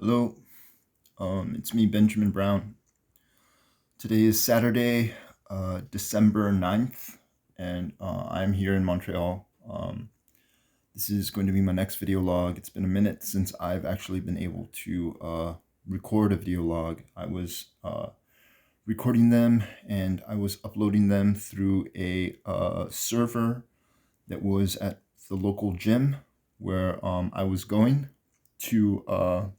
Hello, it's me, Benjamin Brown. Today is Saturday, December 9th, and I'm here in Montreal. This is going to be my next video log. It's been a minute since I've actually been able to record a video log. I was recording them and I was uploading them through a server that was at the local gym where I was going to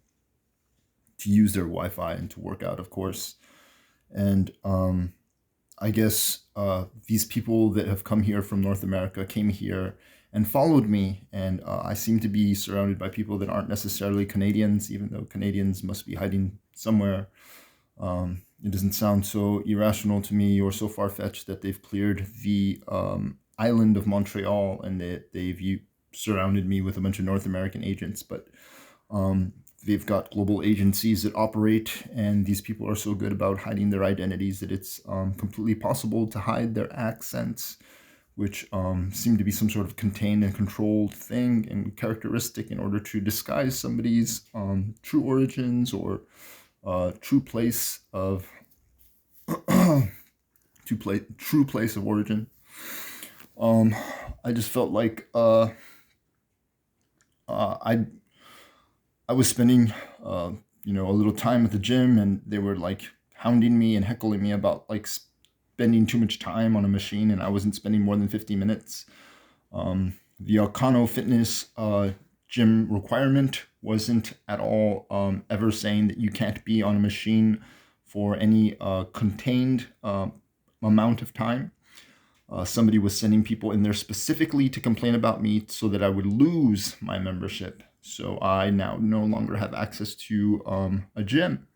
use their Wi-Fi and to work out, of course. And I guess these people that have come here from North America came here and followed me, and I seem to be surrounded by people that aren't necessarily Canadians, even though Canadians must be hiding somewhere. It doesn't sound so irrational to me or so far-fetched that they've cleared the island of Montreal and that they've surrounded me with a bunch of North American agents, but um, they've got global agencies that operate, and these people are so good about hiding their identities that it's completely possible to hide their accents, which seem to be some sort of contained and controlled thing and characteristic in order to disguise somebody's true origins or true place of true place of origin. Um, I just felt like uh, I I was spending, a little time at the gym, and they were like hounding me and heckling me about like spending too much time on a machine, and I wasn't spending more than 50 minutes. The Alcano Fitness gym requirement wasn't at all ever saying that you can't be on a machine for any contained amount of time. Somebody was sending people in there specifically to complain about me so that I would lose my membership. So I now no longer have access to a gym.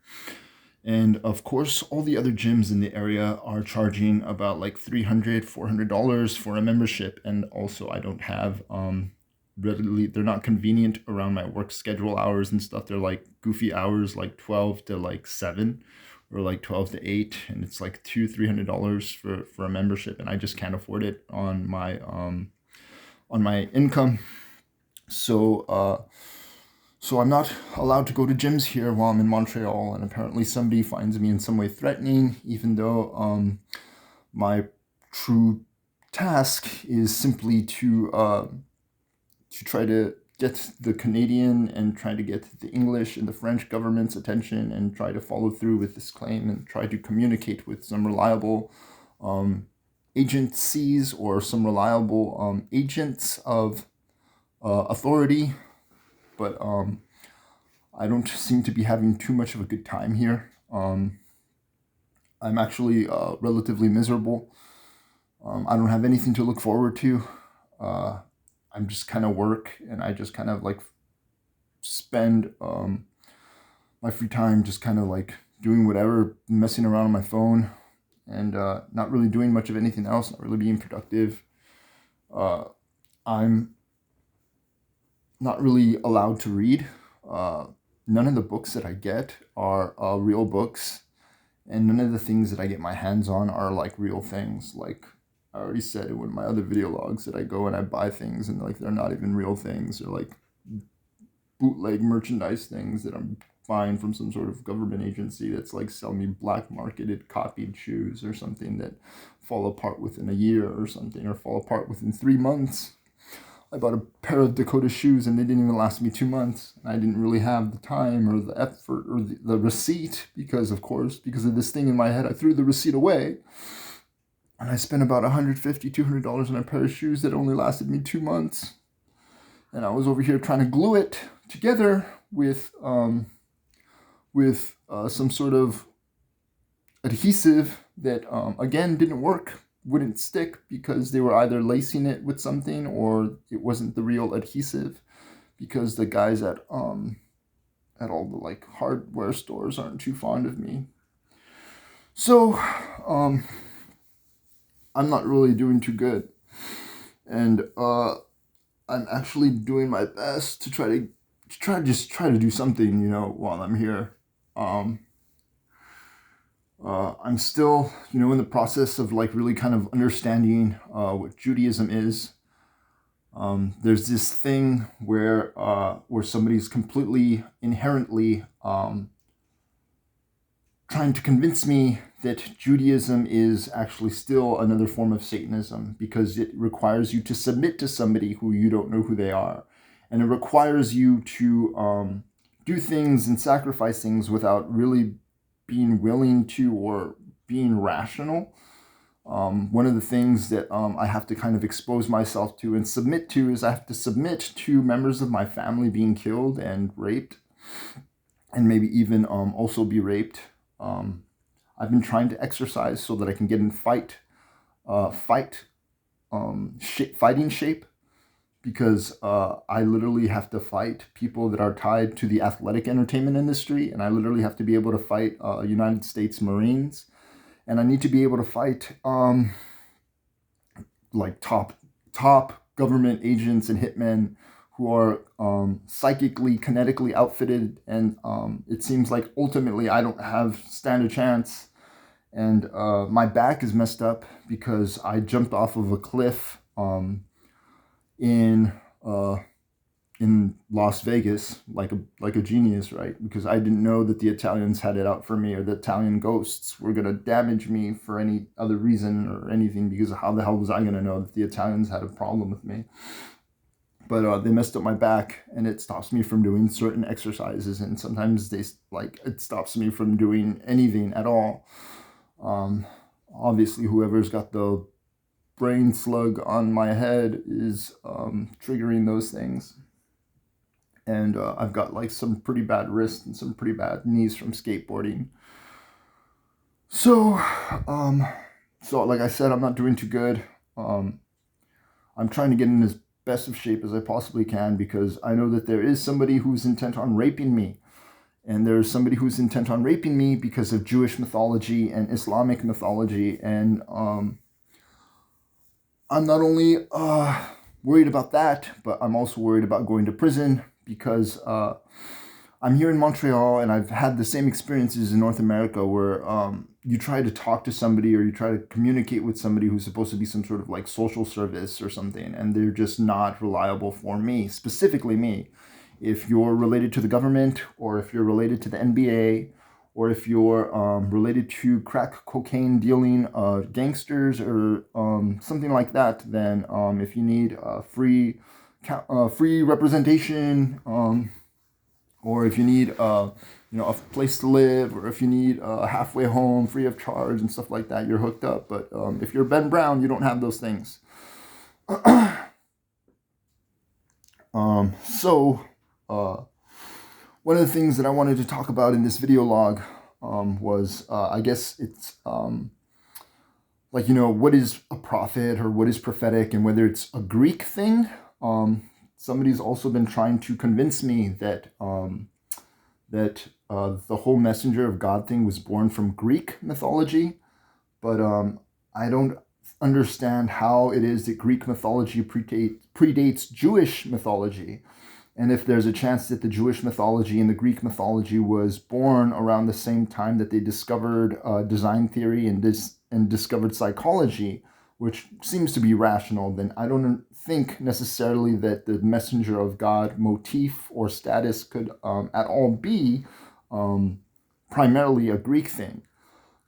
And of course, all the other gyms in the area are charging about like $300, $400 for a membership. And also, I don't have readily, they're not convenient around my work schedule hours and stuff. They're like goofy hours, like 12 to like 7 or like 12 to 8. And it's like $300 for a membership. And I just can't afford it on my income. So, so I'm not allowed to go to gyms here while I'm in Montreal, and apparently somebody finds me in some way threatening, even though my true task is simply to try to get the Canadian and try to get the English and the French government's attention and try to follow through with this claim and try to communicate with some reliable um, agencies or some reliable agents of authority. But I don't seem to be having too much of a good time here. I'm actually relatively miserable. I don't have anything to look forward to. Uh, I'm just kind of work, and I just kind of like spend my free time just kind of like doing whatever, messing around on my phone, and not really doing much of anything else, not really being productive. Uh, I'm not really allowed to read. Uh, None of the books that I get are real books, and none of the things that I get my hands on are like real things. Like I already said in one of my other video logs that I go and I buy things and like they're not even real things. They're like bootleg merchandise things that I'm buying from some sort of government agency that's like selling me black marketed copied shoes or something that fall apart within a year or something, or fall apart within 3 months. I bought a pair of Dakota shoes and they didn't even last me 2 months. I didn't really have the time or the effort or the receipt because, of course, because of this thing in my head, I threw the receipt away. And I spent about $150, $200 on a pair of shoes that only lasted me 2 months. And I was over here trying to glue it together with some sort of adhesive that, again, didn't work, wouldn't stick because they were either lacing it with something or it wasn't the real adhesive, because the guys at all the like hardware stores aren't too fond of me. So um, I'm not really doing too good, and I'm actually doing my best to try to do something, while I'm here. Um, I'm still, in the process of like really kind of understanding what Judaism is. There's this thing where somebody's completely inherently trying to convince me that Judaism is actually still another form of Satanism because it requires you to submit to somebody who you don't know who they are. And it requires you to do things and sacrifice things without really being willing to or being rational. One of the things that I have to kind of expose myself to and submit to is I have to submit to members of my family being killed and raped, and maybe even also be raped. I've been trying to exercise so that I can get in fighting shape, because I literally have to fight people that are tied to the athletic entertainment industry, and I literally have to be able to fight United States Marines, and I need to be able to fight like top government agents and hitmen who are psychically, kinetically outfitted, and it seems like ultimately I don't stand a chance. And my back is messed up because I jumped off of a cliff in Las Vegas like a genius, right? Because I didn't know that the Italians had it out for me, or the Italian ghosts were gonna damage me for any other reason or anything. Because how the hell was I gonna know that the Italians had a problem with me? But they messed up my back, and it stops me from doing certain exercises, and sometimes it stops me from doing anything at all. Obviously, whoever's got the brain slug on my head is triggering those things. And I've got like some pretty bad wrists and some pretty bad knees from skateboarding. So, like I said, I'm not doing too good. I'm trying to get in as best of shape as I possibly can, because I know that there is somebody who's intent on raping me. And there's somebody who's intent on raping me because of Jewish mythology and Islamic mythology. And I'm not only worried about that, but I'm also worried about going to prison, because I'm here in Montreal, and I've had the same experiences in North America where you try to talk to somebody or you try to communicate with somebody who's supposed to be some sort of like social service or something, and they're just not reliable for me, specifically me. If you're related to the government, or if you're related to the NBA, or if you're related to crack cocaine dealing gangsters or something like that, then if you need free representation, or if you need a place to live, or if you need a halfway home free of charge and stuff like that, you're hooked up. But if you're Ben Brown, you don't have those things. One of the things that I wanted to talk about in this video log was I guess it's what is a prophet, or what is prophetic, and whether it's a Greek thing. Somebody's also been trying to convince me that the whole messenger of God thing was born from Greek mythology, but I don't understand how it is that Greek mythology predates Jewish mythology. And if there's a chance that the Jewish mythology and the Greek mythology was born around the same time that they discovered design theory and discovered psychology, which seems to be rational, then I don't think necessarily that the messenger of God motif or status could at all be primarily a Greek thing.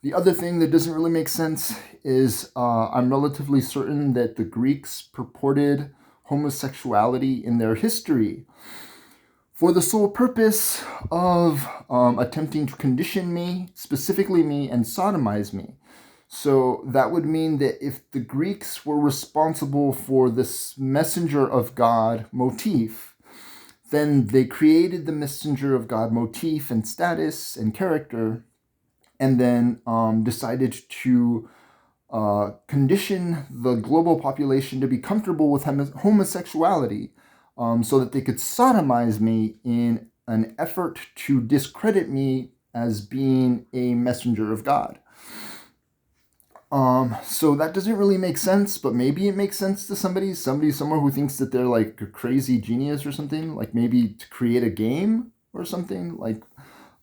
The other thing that doesn't really make sense is I'm relatively certain that the Greeks purported homosexuality in their history for the sole purpose of attempting to condition me, specifically me, and sodomize me. So that would mean that if the Greeks were responsible for this messenger of God motif, then they created the messenger of God motif and status and character, and then decided to condition the global population to be comfortable with homosexuality, so that they could sodomize me in an effort to discredit me as being a messenger of God. So that doesn't really make sense, but maybe it makes sense to somebody somewhere who thinks that they're like a crazy genius or something, like maybe to create a game or something. Like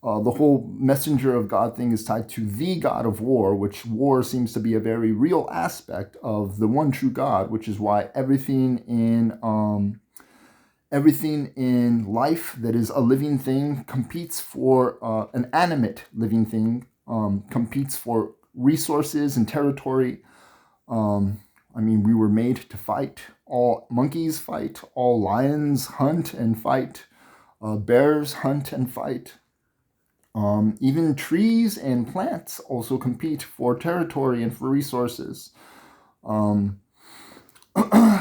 the whole messenger of God thing is tied to the God of war, which war seems to be a very real aspect of the one true God, which is why everything in life that is a living thing competes for an animate living thing, competes for resources and territory. We were made to fight. All monkeys fight. All lions hunt and fight. Bears hunt and fight. Even trees and plants also compete for territory and for resources.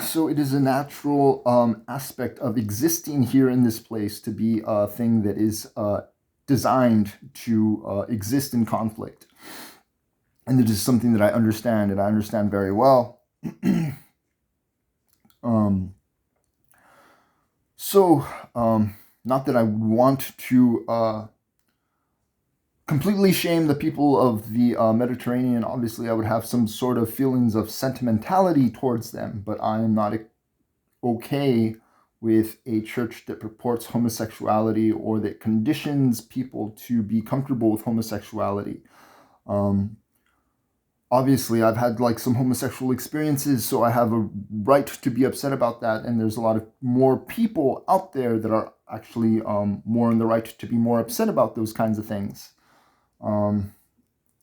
So it is a natural aspect of existing here in this place to be a thing that is designed to exist in conflict. And it is something that I understand, and I understand very well. Not that I want to completely shame the people of the Mediterranean. Obviously, I would have some sort of feelings of sentimentality towards them, but I am not okay with a church that purports homosexuality or that conditions people to be comfortable with homosexuality. Obviously, I've had like some homosexual experiences, so I have a right to be upset about that. And there's a lot of more people out there that are actually more in the right to be more upset about those kinds of things.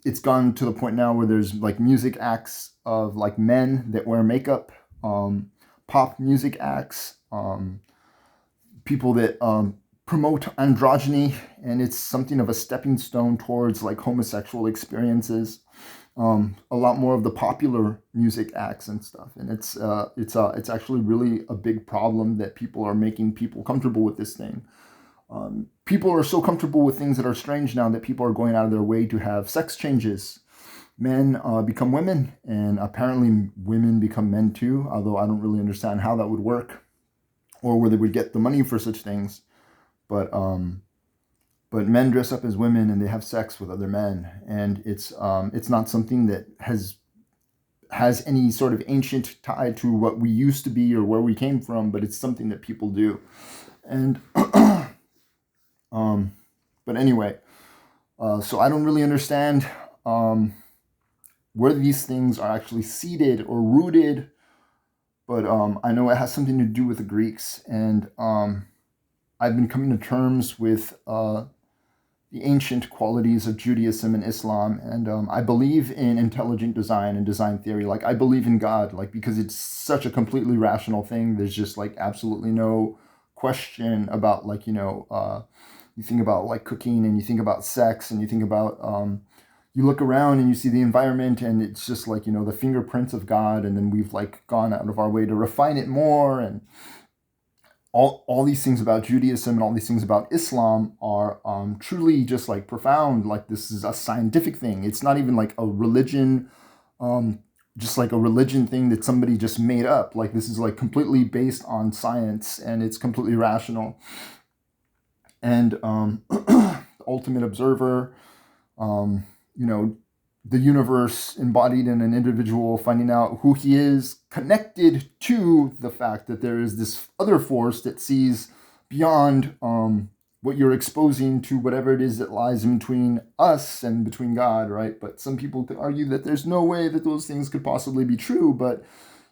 It's gone to the point now where there's like music acts of like men that wear makeup, pop music acts, people that promote androgyny, and it's something of a stepping stone towards like homosexual experiences. A lot more of the popular music acts and stuff, and it's actually really a big problem that people are making people comfortable with this thing. People are so comfortable with things that are strange now that people are going out of their way to have sex changes. Men become women, and apparently women become men too, although I don't really understand how that would work or where they would get the money for such things. But men dress up as women and they have sex with other men, and it's not something that has any sort of ancient tie to what we used to be or where we came from, but it's something that people do. And but anyway, so I don't really understand where these things are actually seated or rooted, but I know it has something to do with the Greeks, and I've been coming to terms with the ancient qualities of Judaism and Islam, and I believe in intelligent design and design theory. Like, I believe in God, like, because it's such a completely rational thing. There's just like absolutely no question about like, you think about like cooking, and you think about sex, and you think about you look around and you see the environment, and it's just like, the fingerprints of God, and then we've like gone out of our way to refine it more. And all these things about Judaism and all these things about Islam are truly just like profound. Like, this is a scientific thing. It's not even like a religion, just like a religion thing that somebody just made up. Like, this is like completely based on science, and it's completely rational. And the ultimate observer, the universe embodied in an individual, finding out who he is, connected to the fact that there is this other force that sees beyond what you're exposing to whatever it is that lies in between us and between God, right? But some people could argue that there's no way that those things could possibly be true. But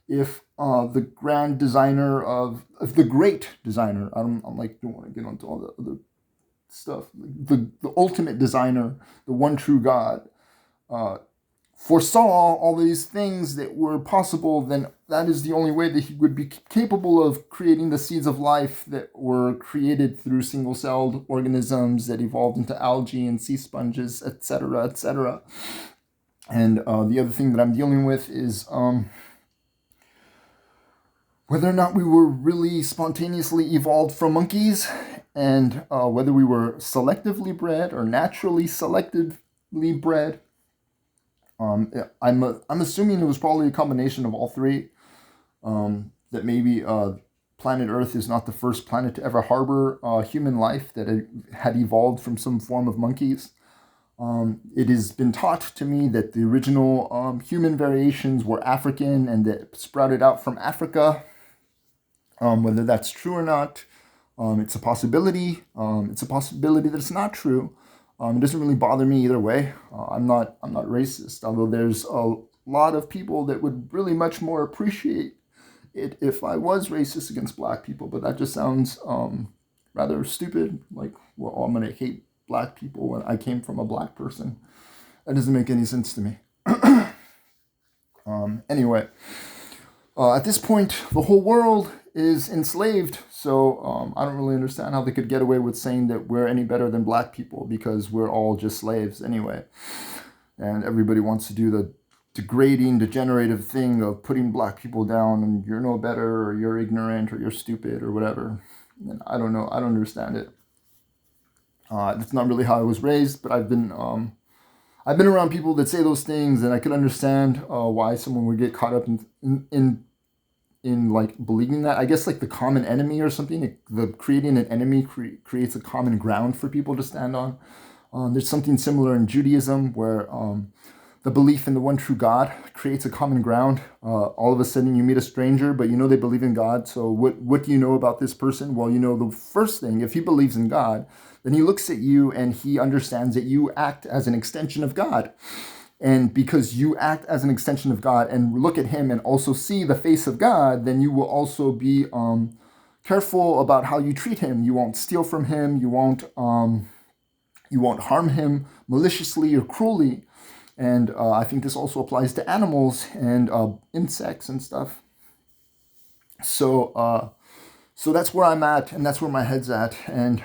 if the grand designer of the great designer, don't want to get into all the other stuff, the ultimate designer, the one true God, foresaw all these things that were possible, then that is the only way that he would be capable of creating the seeds of life that were created through single-celled organisms that evolved into algae and sea sponges, etc., etc. And the other thing that I'm dealing with is whether or not we were really spontaneously evolved from monkeys, and whether we were selectively bred or naturally selectively bred. I'm assuming it was probably a combination of all three. That maybe planet Earth is not the first planet to ever harbor human life that had evolved from some form of monkeys. It has been taught to me that the original human variations were African and that sprouted out from Africa. Whether that's true or not, it's a possibility. It's a possibility that it's not true. It doesn't really bother me either way. I'm not racist, although there's a lot of people that would really much more appreciate it if I was racist against black people. But that just sounds rather stupid. Like, well, I'm gonna hate black people when I came from a black person. That doesn't make any sense to me. Anyway, at this point, the whole world is enslaved, so I don't really understand how they could get away with saying that we're any better than black people, because we're all just slaves anyway. And everybody wants to do the degrading, degenerative thing of putting black people down, and you're no better, or you're ignorant, or you're stupid, or whatever. And I don't know. I don't understand it. That's not really how I was raised, but I've been around people that say those things, and I could understand why someone would get caught up in like believing that. I guess like the common enemy or something. The creating an enemy creates a common ground for people to stand on. There's something similar in Judaism where the belief in the one true God creates a common ground. All of a sudden you meet a stranger, but you know they believe in God. So what do you know about this person? Well, you know the first thing, if he believes in God, then he looks at you and he understands that you act as an extension of God. And because you act as an extension of God and look at him and also see the face of God, then you will also be careful about how you treat him. You won't steal from him. You won't harm him maliciously or cruelly. And I think this also applies to animals and insects and stuff. So that's where I'm at, and that's where my head's at. And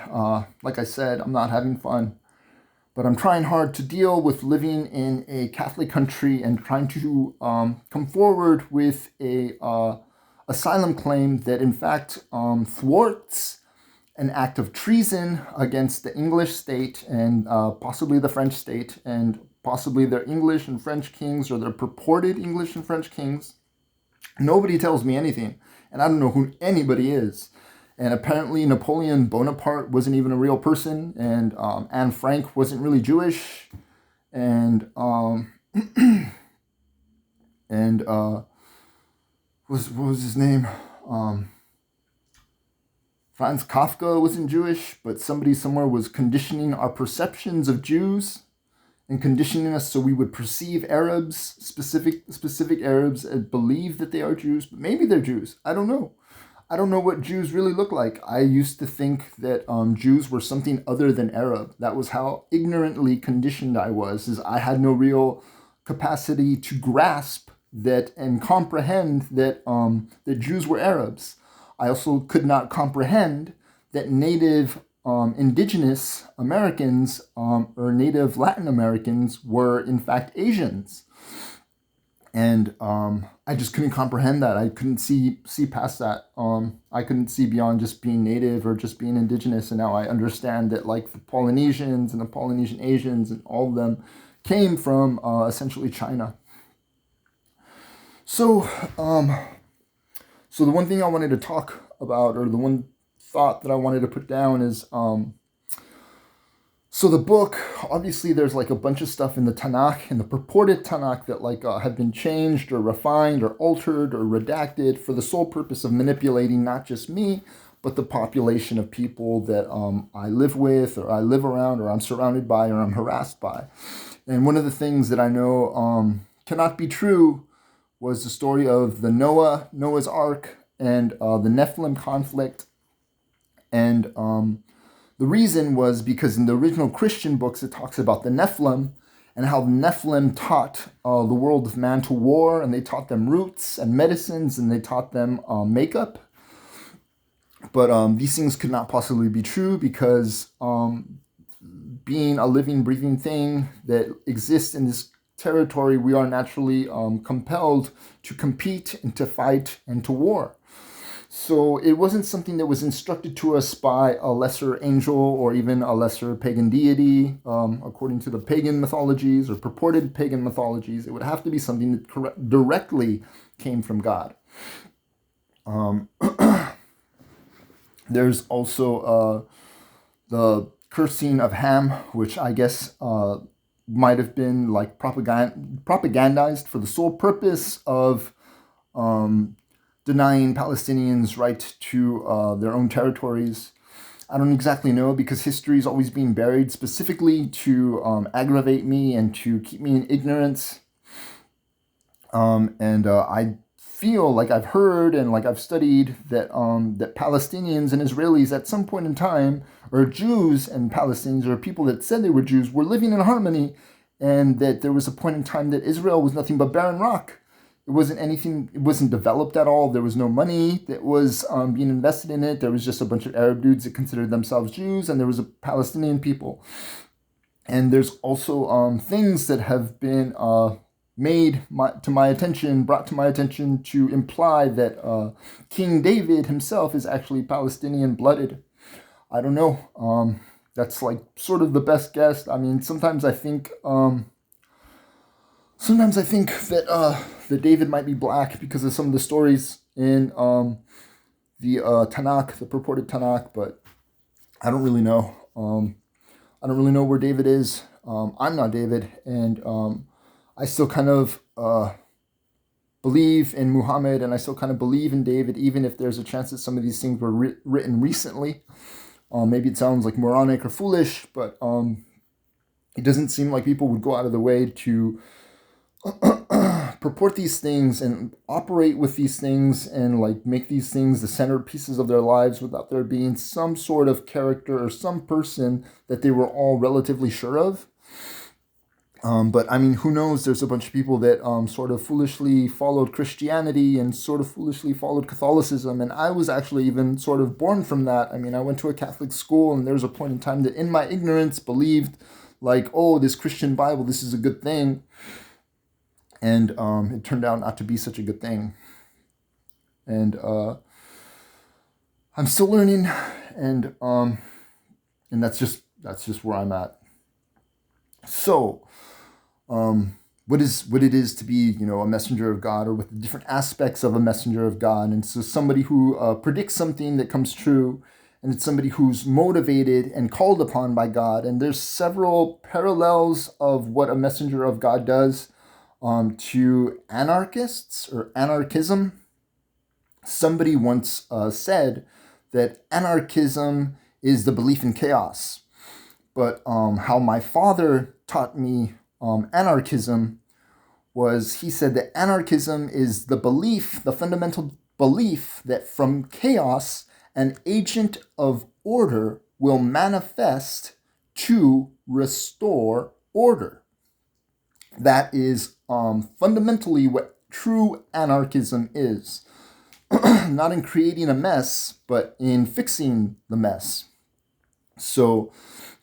like I said, I'm not having fun. But I'm trying hard to deal with living in a Catholic country and trying to come forward with a asylum claim that in fact thwarts an act of treason against the English state and possibly the French state and possibly their English and French kings or their purported English and French kings. Nobody tells me anything, and I don't know who anybody is. And apparently Napoleon Bonaparte wasn't even a real person, and Anne Frank wasn't really Jewish, and what was his name? Franz Kafka wasn't Jewish, but somebody somewhere was conditioning our perceptions of Jews and conditioning us so we would perceive Arabs, specific Arabs, and believe that they are Jews, but maybe they're Jews. I don't know. I don't know what Jews really look like. I used to think that Jews were something other than Arab. That was how ignorantly conditioned I was, is I had no real capacity to grasp that and comprehend that that Jews were Arabs. I also could not comprehend that native indigenous Americans or native Latin Americans were in fact Asians. And I just couldn't comprehend that. I couldn't see past that. I couldn't see beyond just being native or just being indigenous. And now I understand that like the Polynesians and the Polynesian Asians and all of them came from essentially China. So the one thing I wanted to talk about, or the one thought that I wanted to put down is, so the book, obviously there's like a bunch of stuff in the Tanakh, in the purported Tanakh, that like have been changed or refined or altered or redacted for the sole purpose of manipulating not just me, but the population of people that I live with or I live around or I'm surrounded by or I'm harassed by. And one of the things that I know cannot be true was the story of the Noah's Ark and the Nephilim conflict. And the reason was because in the original Christian books, it talks about the Nephilim and how the Nephilim taught the world of man to war, and they taught them roots and medicines, and they taught them makeup. But these things could not possibly be true because being a living, breathing thing that exists in this territory, we are naturally compelled to compete and to fight and to war. So it wasn't something that was instructed to us by a lesser angel or even a lesser pagan deity, according to the pagan mythologies or purported pagan mythologies. It would have to be something that directly came from God. There's also the cursing of Ham, which I guess might have been like propagandized for the sole purpose of denying Palestinians right to their own territories. I don't exactly know, because history is always being buried specifically to aggravate me and to keep me in ignorance. And I feel like I've heard and like I've studied that that Palestinians and Israelis at some point in time, or Jews and Palestinians, or people that said they were Jews, were living in harmony, and that there was a point in time that Israel was nothing but barren rock. It wasn't anything. It wasn't developed at all. There was no money that was being invested in it. There was just a bunch of Arab dudes that considered themselves Jews, and there was a Palestinian people. And there's also things that have been brought to my attention to imply that King David himself is actually Palestinian blooded. I don't know. That's like sort of the best guess. I mean, sometimes I think that that David might be black because of some of the stories in the Tanakh, the purported Tanakh, but I don't really know. I don't really know where David is. I'm not David, and I still kind of believe in Muhammad, and I still kind of believe in David, even if there's a chance that some of these things were written recently. Maybe it sounds like moronic or foolish, but it doesn't seem like people would go out of the way to purport these things and operate with these things and like make these things the centerpieces of their lives without there being some sort of character or some person that they were all relatively sure of. But I mean, who knows? There's a bunch of people that sort of foolishly followed Christianity and sort of foolishly followed Catholicism. And I was actually even sort of born from that. I mean, I went to a Catholic school, and there was a point in time that in my ignorance believed like, oh, this Christian Bible, this is a good thing. And it turned out not to be such a good thing. And I'm still learning, and that's just where I'm at. So, what it is to be, a messenger of God, or with the different aspects of a messenger of God. And so somebody who predicts something that comes true, and it's somebody who's motivated and called upon by God. And there's several parallels of what a messenger of God does to anarchists or anarchism. Somebody once said that anarchism is the belief in chaos. But how my father taught me anarchism was, he said that anarchism is the belief, the fundamental belief, that from chaos, an agent of order will manifest to restore order. That is fundamentally what true anarchism is. Not in creating a mess, but in fixing the mess. So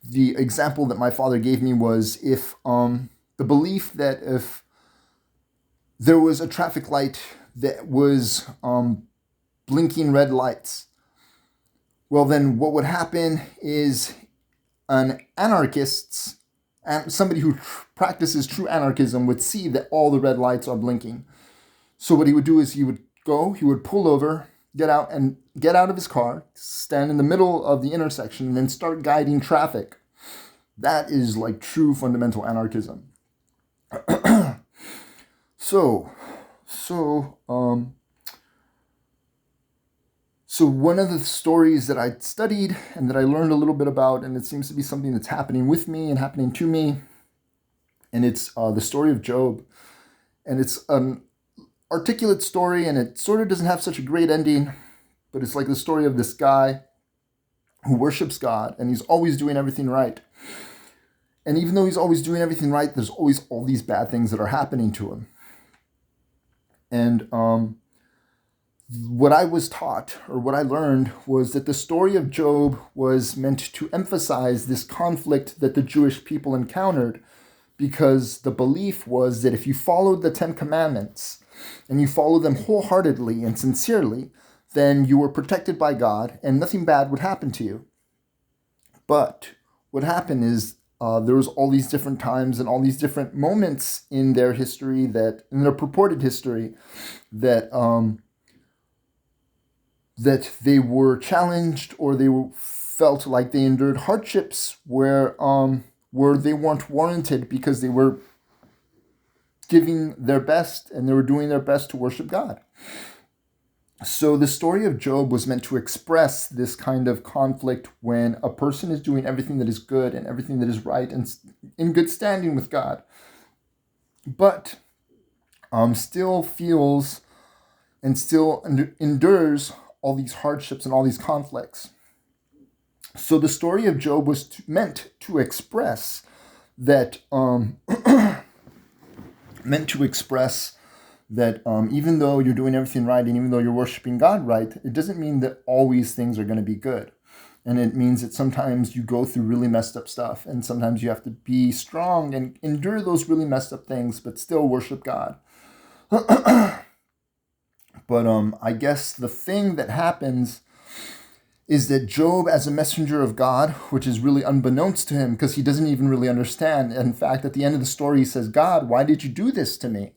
the example that my father gave me was if the belief that if there was a traffic light that was blinking red lights, well, then what would happen is an anarchist, and somebody who practices true anarchism, would see that all the red lights are blinking. So what he would do is he would pull over, get out of his car, stand in the middle of the intersection, and then start guiding traffic. That is like true fundamental anarchism. So one of the stories that I studied and that I learned a little bit about, and it seems to be something that's happening with me and happening to me, and it's the story of Job. And it's an articulate story, and it sort of doesn't have such a great ending, but it's like the story of this guy who worships God, and he's always doing everything right. And even though he's always doing everything right, there's always all these bad things that are happening to him. And what I was taught, or what I learned, was that the story of Job was meant to emphasize this conflict that the Jewish people encountered, because the belief was that if you followed the 10 Commandments, and you followed them wholeheartedly and sincerely, then you were protected by God, and nothing bad would happen to you. But what happened is there was all these different times and all these different moments in their history, that in their purported history, that that they were challenged, or they felt like they endured hardships where they weren't warranted, because they were giving their best and they were doing their best to worship God. So the story of Job was meant to express this kind of conflict when a person is doing everything that is good and everything that is right and in good standing with God, but still feels and still endures all these hardships and all these conflicts. So the story of Job was meant to express that meant to express that even though you're doing everything right and even though you're worshiping God right, it doesn't mean that always things are going to be good. And it means that sometimes you go through really messed up stuff, and sometimes you have to be strong and endure those really messed up things, but still worship God. But I guess the thing that happens is that Job, as a messenger of God, which is really unbeknownst to him because he doesn't even really understand. In fact, at the end of the story, he says, God, why did you do this to me?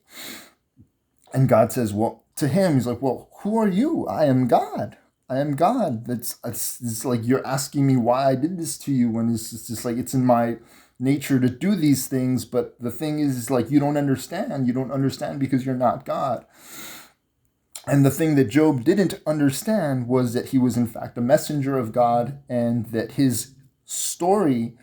And God says, well, to him, he's like, well, who are you? I am God. I am God. It's like you're asking me why I did this to you when it's just like it's in my nature to do these things. But the thing is like you don't understand. You don't understand because you're not God. And the thing that Job didn't understand was that he was in fact a messenger of God and that his story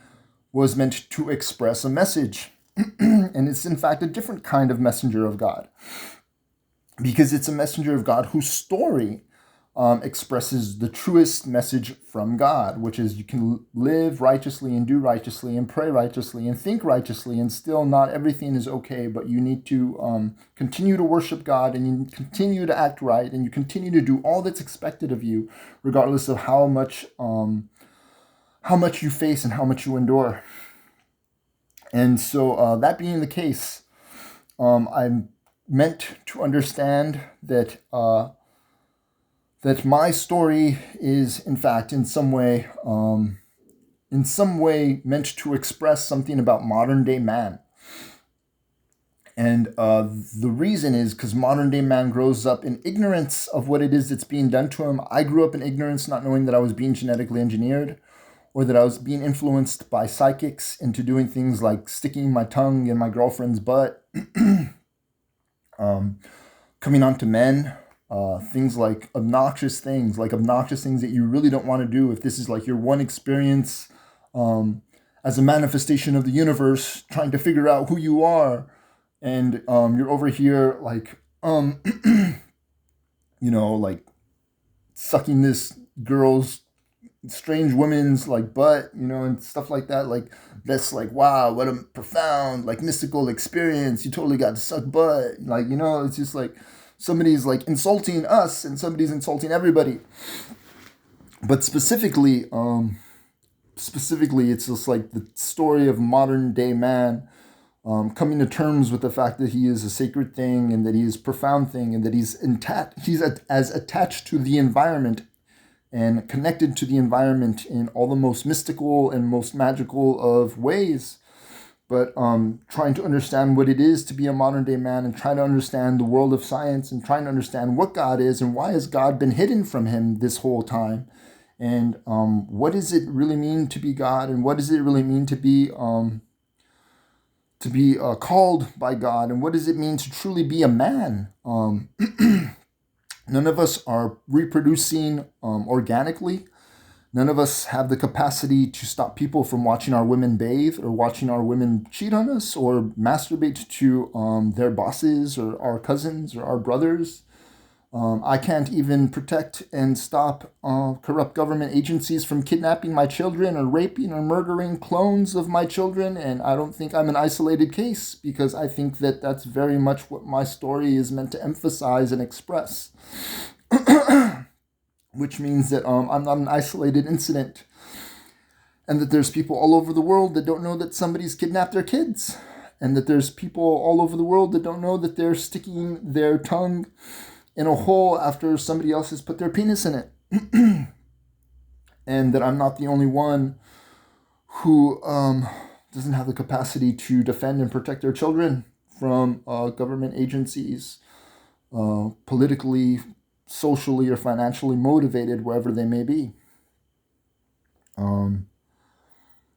was meant to express a message. And it's in fact a different kind of messenger of God because it's a messenger of God whose story expresses the truest message from God, which is you can live righteously and do righteously and pray righteously and think righteously, and still not everything is okay, but you need to continue to worship God and you continue to act right and you continue to do all that's expected of you, regardless of how much you face and how much you endure. And so that being the case, I'm meant to understand that that my story is, in fact, in some way meant to express something about modern day man. And the reason is because modern day man grows up in ignorance of what it is that's being done to him. I grew up in ignorance, not knowing that I was being genetically engineered or that I was being influenced by psychics into doing things like sticking my tongue in my girlfriend's butt, coming on to men, things like obnoxious things that you really don't want to do if this is like your one experience as a manifestation of the universe, trying to figure out who you are. And you're over here like, like sucking this girl's strange woman's like butt, and stuff like that. Like that's like, wow, what a profound like mystical experience. You totally got to suck butt. Like, it's just like somebody's like insulting us and somebody's insulting everybody. But specifically, it's just like the story of modern day man coming to terms with the fact that he is a sacred thing and that he is a profound thing and that he's as attached to the environment and connected to the environment in all the most mystical and most magical of ways, but trying to understand what it is to be a modern day man and trying to understand the world of science and trying to understand what God is and why has God been hidden from him this whole time, and what does it really mean to be God, and what does it really mean to be called by God, and what does it mean to truly be a man? None of us are reproducing organically. None of us have the capacity to stop people from watching our women bathe or watching our women cheat on us or masturbate to their bosses or our cousins or our brothers. I can't even protect and stop corrupt government agencies from kidnapping my children or raping or murdering clones of my children. And I don't think I'm an isolated case because I think that that's very much what my story is meant to emphasize and express. Which means that I'm not an isolated incident, and that there's people all over the world that don't know that somebody's kidnapped their kids, and that there's people all over the world that don't know that they're sticking their tongue in a hole after somebody else has put their penis in it. And that I'm not the only one who doesn't have the capacity to defend and protect their children from government agencies, politically, socially, or financially motivated, wherever they may be.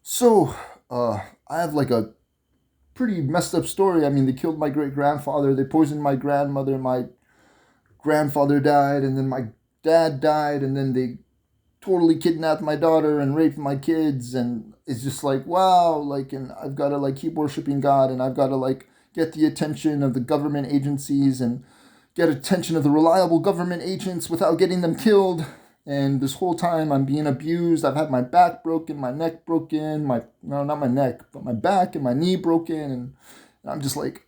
So I have like a pretty messed up story. I mean, they killed my great grandfather, they poisoned my grandmother, my grandfather died, and then my dad died, and then they totally kidnapped my daughter and raped my kids, and it's just like, wow, like, and I've got to like keep worshiping God, and I've got to like get the attention of the government agencies and get attention of the reliable government agents without getting them killed. And this whole time I'm being abused. I've had my back broken, my neck broken, my, no, not my neck, but my back and my knee broken. And I'm just like,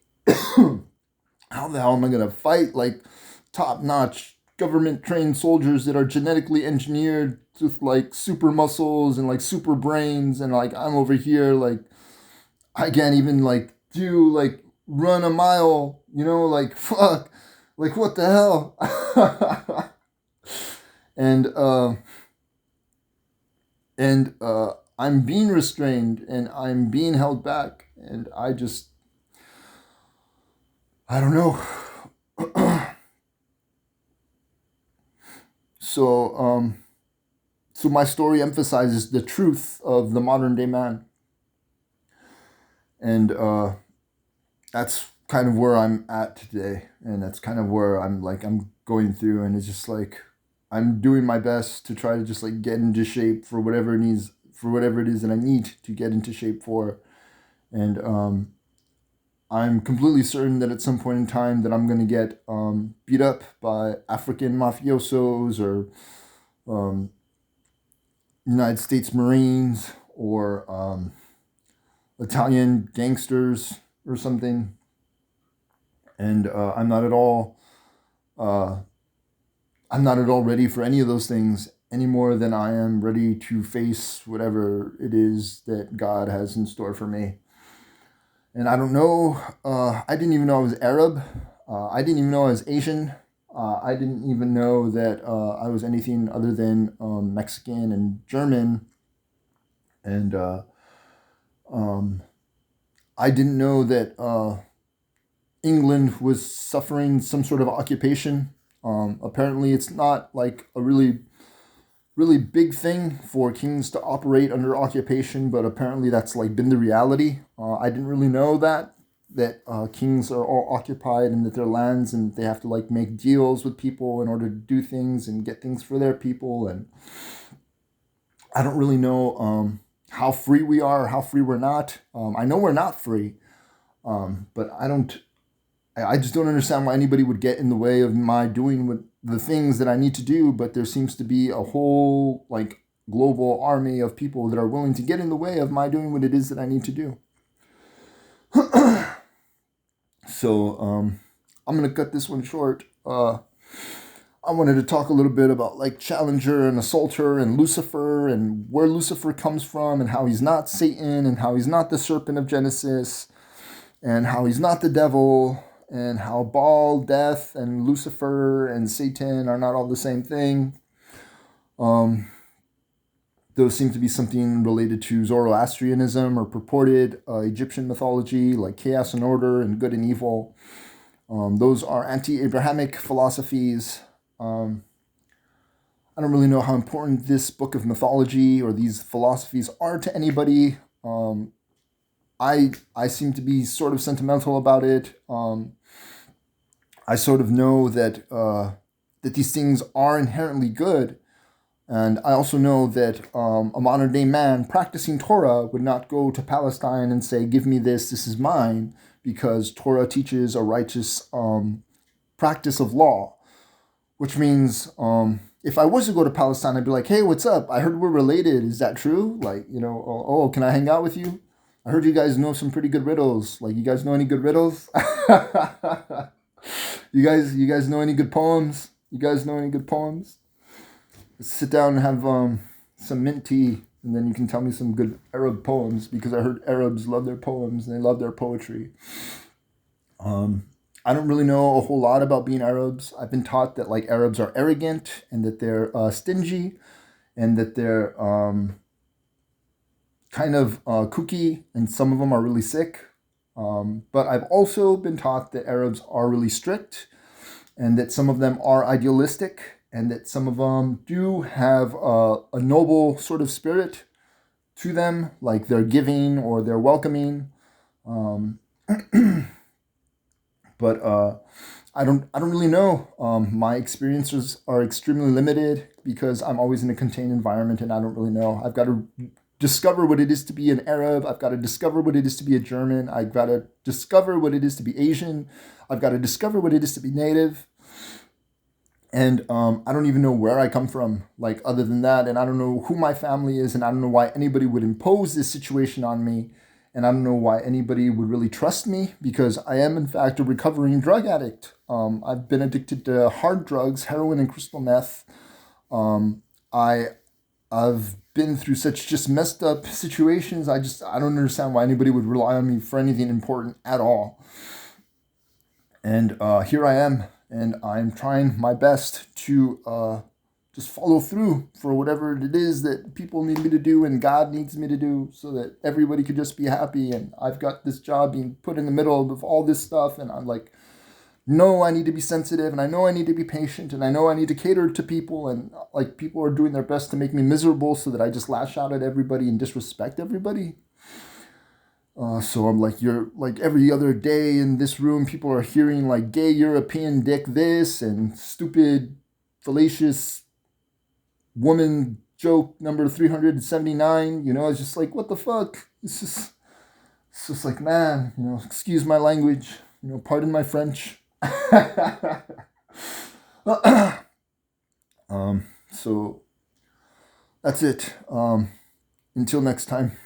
how the hell am I going to fight like top notch government trained soldiers that are genetically engineered with like super muscles and like super brains? And like, I'm over here, like, I can't even like do like run a mile, like, fuck, like, what the hell? and, uh, and I'm being restrained and I'm being held back. And I don't know. So, so my story emphasizes the truth of the modern day man. And that's kind of where I'm at today. And that's kind of where I'm going through. And it's just like, I'm doing my best to try to just like get into shape for whatever it needs, for whatever it is that I need to get into shape for. And I'm completely certain that at some point in time that I'm going to get beat up by African mafiosos or um, United States Marines or Italian gangsters or something. And uh, I'm not at all ready for any of those things any more than I am ready to face whatever it is that God has in store for me. And I don't know, I didn't even know I was Arab. I didn't even know I was Asian. I didn't even know that I was anything other than Mexican and German. And um, I didn't know that England was suffering some sort of occupation. Apparently, it's not like a really big thing for kings to operate under occupation, but apparently that's like been the reality. I didn't really know that kings are all occupied and that their lands and they have to like make deals with people in order to do things and get things for their people. And I don't really know how free we are or how free we're not. I know we're not free, but I just don't understand why anybody would get in the way of my doing what the things that I need to do. But there seems to be a whole like global army of people that are willing to get in the way of my doing what it is that I need to do. So I'm gonna cut this one short. I wanted to talk a little bit about like Challenger and Assaulter and Lucifer and where Lucifer comes from and how he's not Satan and how he's not the serpent of Genesis and how he's not the devil and how Baal, Death, and Lucifer and Satan are not all the same thing. Those seem to be something related to Zoroastrianism or purported Egyptian mythology like chaos and order and good and evil. Those are anti-Abrahamic philosophies. I don't really know how important this book of mythology or these philosophies are to anybody. I seem to be sort of sentimental about it. I sort of know that that these things are inherently good, and I also know that a modern day man practicing Torah would not go to Palestine and say, "Give me this. This is mine," because Torah teaches a righteous practice of law, which means if I was to go to Palestine, I'd be like, "Hey, what's up? I heard we're related. Is that true? Like, oh, can I hang out with you? I heard you guys know some pretty good riddles. Like, you guys know any good riddles? You guys know any good poems? You guys know any good poems? Let's sit down and have some mint tea, and then you can tell me some good Arab poems because I heard Arabs love their poems and they love their poetry. I don't really know a whole lot about being Arabs. I've been taught that like Arabs are arrogant and that they're stingy and that they're kind of kooky and some of them are really sick. But I've also been taught that Arabs are really strict and that some of them are idealistic and that some of them do have a noble sort of spirit to them, like they're giving or they're welcoming. But I don't really know. My experiences are extremely limited because I'm always in a contained environment, and I don't really know. I've got to discover what it is to be an Arab. I've got to discover what it is to be a German. I've got to discover what it is to be Asian. I've got to discover what it is to be Native. And I don't even know where I come from, like, other than that. And I don't know who my family is, and I don't know why anybody would impose this situation on me. And I don't know why anybody would really trust me, because I am, in fact, a recovering drug addict. I've been addicted to hard drugs, heroin and crystal meth. Um, I I've been through such just messed up situations. I don't understand why anybody would rely on me for anything important at all. And here I am, and I'm trying my best to just follow through for whatever it is that people need me to do and God needs me to do, so that everybody could just be happy. And I've got this job being put in the middle of all this stuff, and I'm like, no, I need to be sensitive, and I know I need to be patient, and I know I need to cater to people, and like, people are doing their best to make me miserable so that I just lash out at everybody and disrespect everybody. So I'm like, you're like, every other day in this room, people are hearing like gay European dick this and stupid fallacious woman joke number 379. It's just like, what the fuck? It's just like, man, excuse my language, pardon my French. So that's it. Until next time.